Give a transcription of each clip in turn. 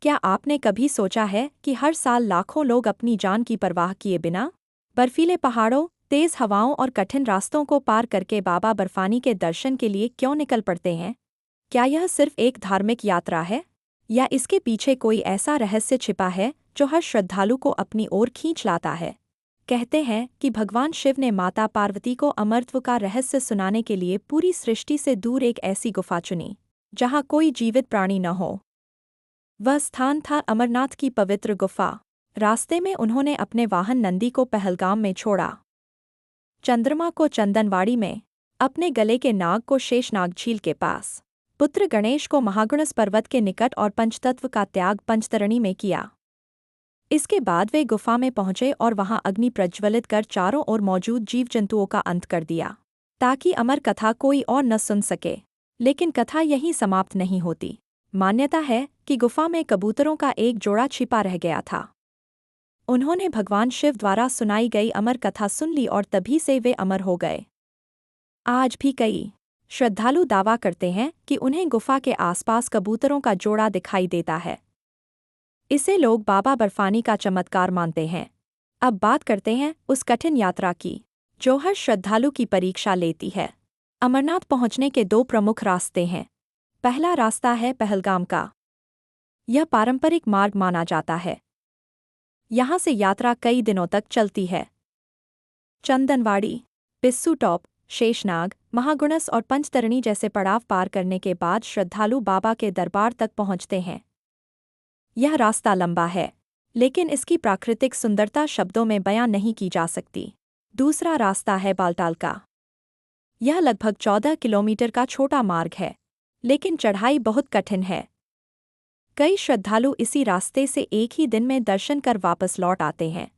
क्या आपने कभी सोचा है कि हर साल लाखों लोग अपनी जान की परवाह किए बिना बर्फीले पहाड़ों, तेज हवाओं और कठिन रास्तों को पार करके बाबा बर्फानी के दर्शन के लिए क्यों निकल पड़ते हैं? क्या यह सिर्फ एक धार्मिक यात्रा है, या इसके पीछे कोई ऐसा रहस्य छिपा है जो हर श्रद्धालु को अपनी ओर खींच लाता है? कहते हैं कि भगवान शिव ने माता पार्वती को अमरत्व का रहस्य सुनाने के लिए पूरी सृष्टि से दूर एक ऐसी गुफा चुनी जहाँ कोई जीवित प्राणी न हो। वह स्थान था अमरनाथ की पवित्र गुफा। रास्ते में उन्होंने अपने वाहन नंदी को पहलगाम में छोड़ा, चंद्रमा को चंदनवाड़ी में, अपने गले के नाग को शेषनाग झील के पास, पुत्र गणेश को महागुणस पर्वत के निकट और पंचतत्व का त्याग पंचतरणी में किया। इसके बाद वे गुफा में पहुंचे और वहां अग्नि प्रज्वलित कर चारों ओर मौजूद जीव जंतुओं का अंत कर दिया, ताकि अमर कथा कोई और न सुन सके। लेकिन कथा यहीं समाप्त नहीं होती। मान्यता है कि गुफा में कबूतरों का एक जोड़ा छिपा रह गया था। उन्होंने भगवान शिव द्वारा सुनाई गई अमर कथा सुन ली और तभी से वे अमर हो गए। आज भी कई श्रद्धालु दावा करते हैं कि उन्हें गुफा के आसपास कबूतरों का जोड़ा दिखाई देता है। इसे लोग बाबा बर्फानी का चमत्कार मानते हैं। अब बात करते हैं उस कठिन यात्रा की जो हर श्रद्धालु की परीक्षा लेती है। अमरनाथ पहुंचने के दो प्रमुख रास्ते हैं। पहला रास्ता है पहलगाम का। यह पारंपरिक मार्ग माना जाता है। यहाँ से यात्रा कई दिनों तक चलती है। चंदनवाड़ी, पिस्सू टॉप, शेषनाग, महागुणस और पंचतरणी जैसे पड़ाव पार करने के बाद श्रद्धालु बाबा के दरबार तक पहुँचते हैं। यह रास्ता लंबा है, लेकिन इसकी प्राकृतिक सुंदरता शब्दों में बयां नहीं की जा सकती। दूसरा रास्ता है बालटाल का। यह लगभग 14 किलोमीटर का छोटा मार्ग है, लेकिन चढ़ाई बहुत कठिन है। कई श्रद्धालु इसी रास्ते से एक ही दिन में दर्शन कर वापस लौट आते हैं।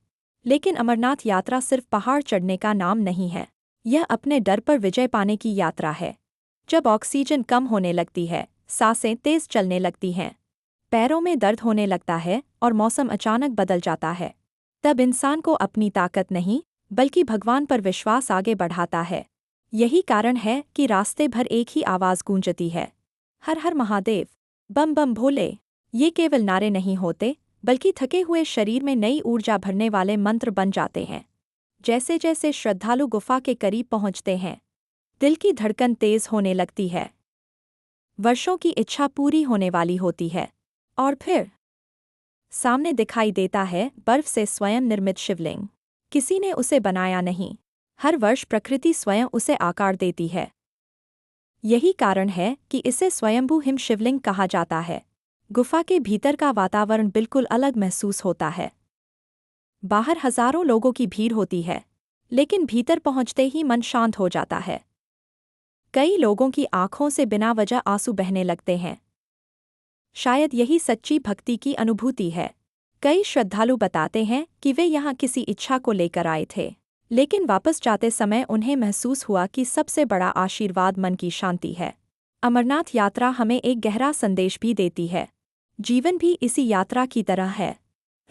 लेकिन अमरनाथ यात्रा सिर्फ पहाड़ चढ़ने का नाम नहीं है। यह अपने डर पर विजय पाने की यात्रा है। जब ऑक्सीजन कम होने लगती है, सांसें तेज चलने लगती हैं, पैरों में दर्द होने लगता है और मौसम अचानक बदल जाता है, तब इंसान को अपनी ताकत नहीं बल्कि भगवान पर विश्वास आगे बढ़ाता है। यही कारण है कि रास्ते भर एक ही आवाज़ गूंजती है, हर हर महादेव, बम बम भोले। ये केवल नारे नहीं होते, बल्कि थके हुए शरीर में नई ऊर्जा भरने वाले मंत्र बन जाते हैं। जैसे जैसे श्रद्धालु गुफा के करीब पहुंचते हैं, दिल की धड़कन तेज होने लगती है। वर्षों की इच्छा पूरी होने वाली होती है, और फिर सामने दिखाई देता है बर्फ से स्वयं निर्मित शिवलिंग। किसी ने उसे बनाया नहीं, हर वर्ष प्रकृति स्वयं उसे आकार देती है। यही कारण है कि इसे स्वयंभू हिम शिवलिंग कहा जाता है। गुफा के भीतर का वातावरण बिल्कुल अलग महसूस होता है। बाहर हजारों लोगों की भीड़ होती है, लेकिन भीतर पहुंचते ही मन शांत हो जाता है। कई लोगों की आंखों से बिना वजह आंसू बहने लगते हैं। शायद यही सच्ची भक्ति की अनुभूति है। कई श्रद्धालु बताते हैं कि वे यहाँ किसी इच्छा को लेकर आए थे, लेकिन वापस जाते समय उन्हें महसूस हुआ कि सबसे बड़ा आशीर्वाद मन की शांति है। अमरनाथ यात्रा हमें एक गहरा संदेश भी देती है। जीवन भी इसी यात्रा की तरह है।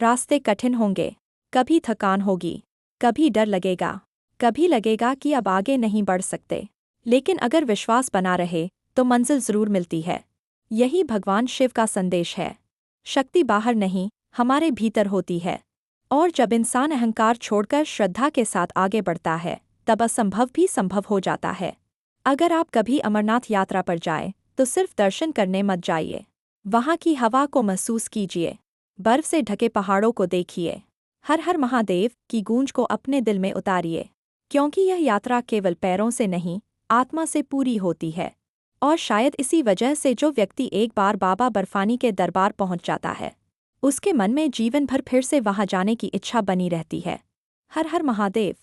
रास्ते कठिन होंगे, कभी थकान होगी, कभी डर लगेगा, कभी लगेगा कि अब आगे नहीं बढ़ सकते। लेकिन अगर विश्वास बना रहे तो मंजिल जरूर मिलती है। यही भगवान शिव का संदेश है। शक्ति बाहर नहीं, हमारे भीतर होती है। और जब इंसान अहंकार छोड़कर श्रद्धा के साथ आगे बढ़ता है, तब असंभव भी संभव हो जाता है। अगर आप कभी अमरनाथ यात्रा पर जाएं, तो सिर्फ दर्शन करने मत जाइए। वहाँ की हवा को महसूस कीजिए, बर्फ से ढके पहाड़ों को देखिए, हर हर महादेव की गूंज को अपने दिल में उतारिए, क्योंकि यह यात्रा केवल पैरों से नहीं, आत्मा से पूरी होती है। और शायद इसी वजह से जो व्यक्ति एक बार बाबा बर्फानी के दरबार पहुंच जाता है, उसके मन में जीवन भर फिर से वहां जाने की इच्छा बनी रहती है। हर हर महादेव।